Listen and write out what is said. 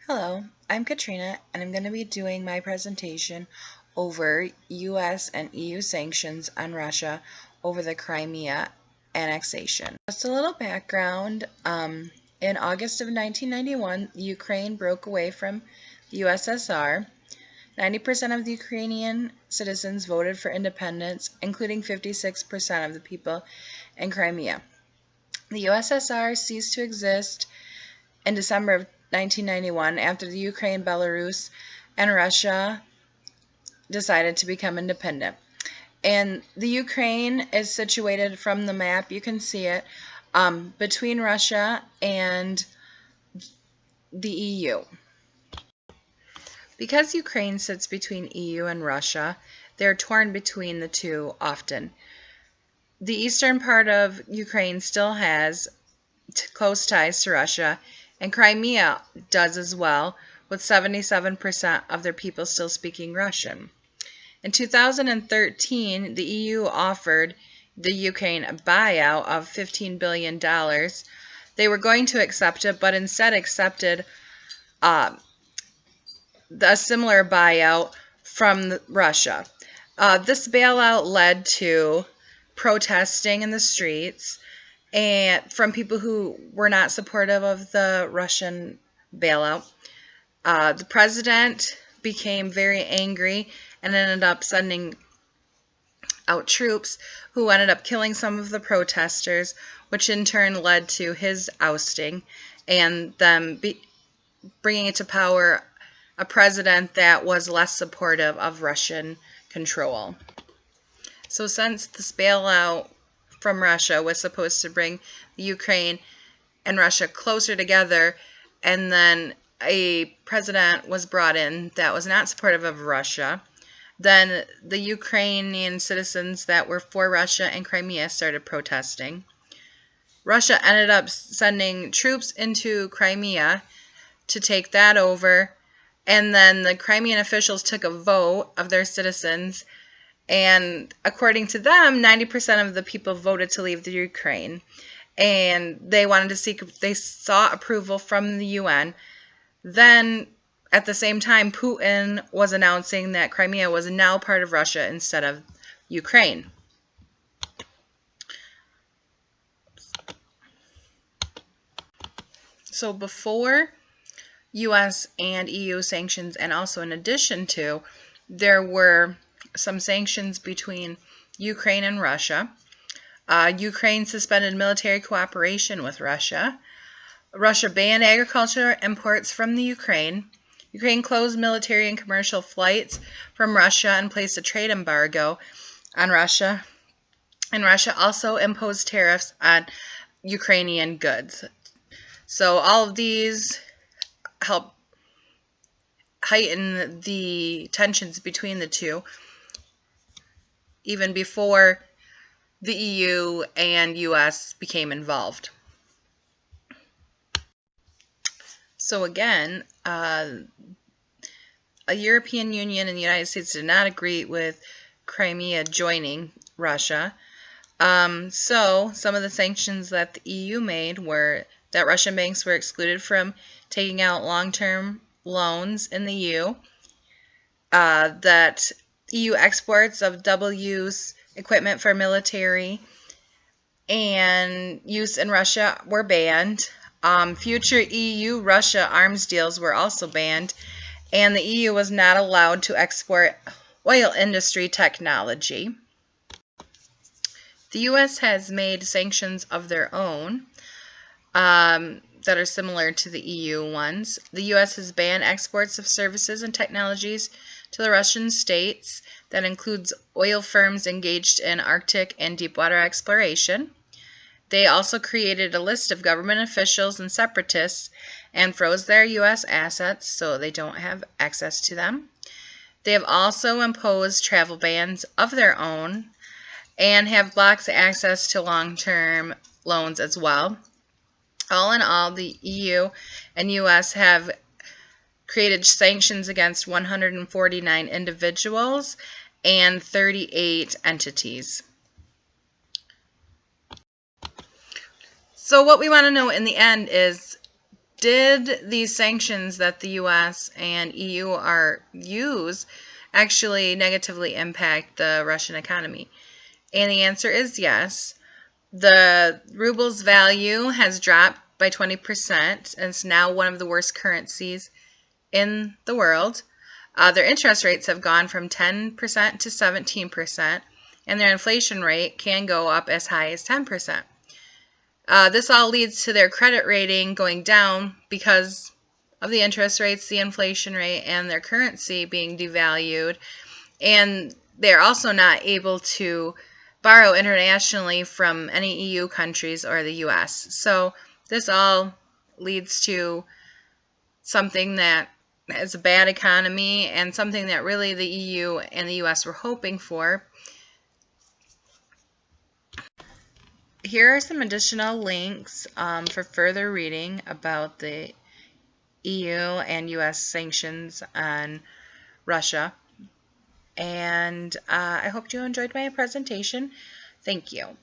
Hello, I'm Katrina, and I'm going to be doing my presentation over U.S. and EU sanctions on Russia over the Crimea annexation. Just a little background. In August of 1991, Ukraine broke away from the USSR. 90% of the Ukrainian citizens voted for independence, including 56% of the people in Crimea. The USSR ceased to exist in December of 1991 after the Ukraine, Belarus, and Russia decided to become independent. And the Ukraine is situated from the map, you can see it, between Russia and the EU. Because Ukraine sits between EU and Russia, they're torn between the two often. The eastern part of Ukraine still has close ties to Russia, and Crimea does as well, with 77% of their people still speaking Russian. In 2013, the EU offered the Ukraine a buyout of $15 billion. They were going to accept it, but instead accepted a similar buyout from Russia. This bailout led to protesting in the streets and from people who were not supportive of the Russian bailout. The president became very angry and ended up sending out troops who ended up killing some of the protesters, which in turn led to his ousting and them bringing into power a president that was less supportive of Russian control. So since this bailout from Russia was supposed to bring the Ukraine and Russia closer together, and then a president was brought in that was not supportive of Russia, then the Ukrainian citizens that were for Russia and Crimea started protesting. Russia ended up sending troops into Crimea to take that over, and then the Crimean officials took a vote of their citizens, and according to them, 90% of the people voted to leave the Ukraine. And they sought approval from the UN. Then, at the same time, Putin was announcing that Crimea was now part of Russia instead of Ukraine. So before US and EU sanctions, and also in addition to, there were some sanctions between Ukraine and Russia. Ukraine suspended military cooperation with Russia. Russia banned agricultural imports from the Ukraine. Ukraine closed military and commercial flights from Russia and placed a trade embargo on Russia. And Russia also imposed tariffs on Ukrainian goods. So all of these help heighten the tensions between the two, even before the EU and US became involved. So again, a European Union and the United States did not agree with Crimea joining Russia. So some of the sanctions that the EU made were that Russian banks were excluded from taking out long-term loans in the EU, that EU exports of double-use equipment for military and use in Russia were banned. Future EU-Russia arms deals were also banned, and the EU was not allowed to export oil industry technology. The US has made sanctions of their own that are similar to the EU ones. The US has banned exports of services and technologies to the Russian states. That includes oil firms engaged in Arctic and deepwater exploration. They also created a list of government officials and separatists and froze their U.S. assets so they don't have access to them. They have also imposed travel bans of their own and have blocked access to long-term loans as well. All in all, the EU and U.S. have created sanctions against 149 individuals and 38 entities. So what we want to know in the end is, did these sanctions that the US and EU use actually negatively impact the Russian economy? And the answer is yes. The ruble's value has dropped by 20% and it's now one of the worst currencies in the world. Their interest rates have gone from 10% to 17%, and their inflation rate can go up as high as 10%. This all leads to their credit rating going down because of the interest rates, the inflation rate, and their currency being devalued. And they're also not able to borrow internationally from any EU countries or the US. So this all leads to something that is a bad economy and something that really the EU and the US were hoping for. Here are some additional links for further reading about the EU and US sanctions on Russia. And I hope you enjoyed my presentation. Thank you.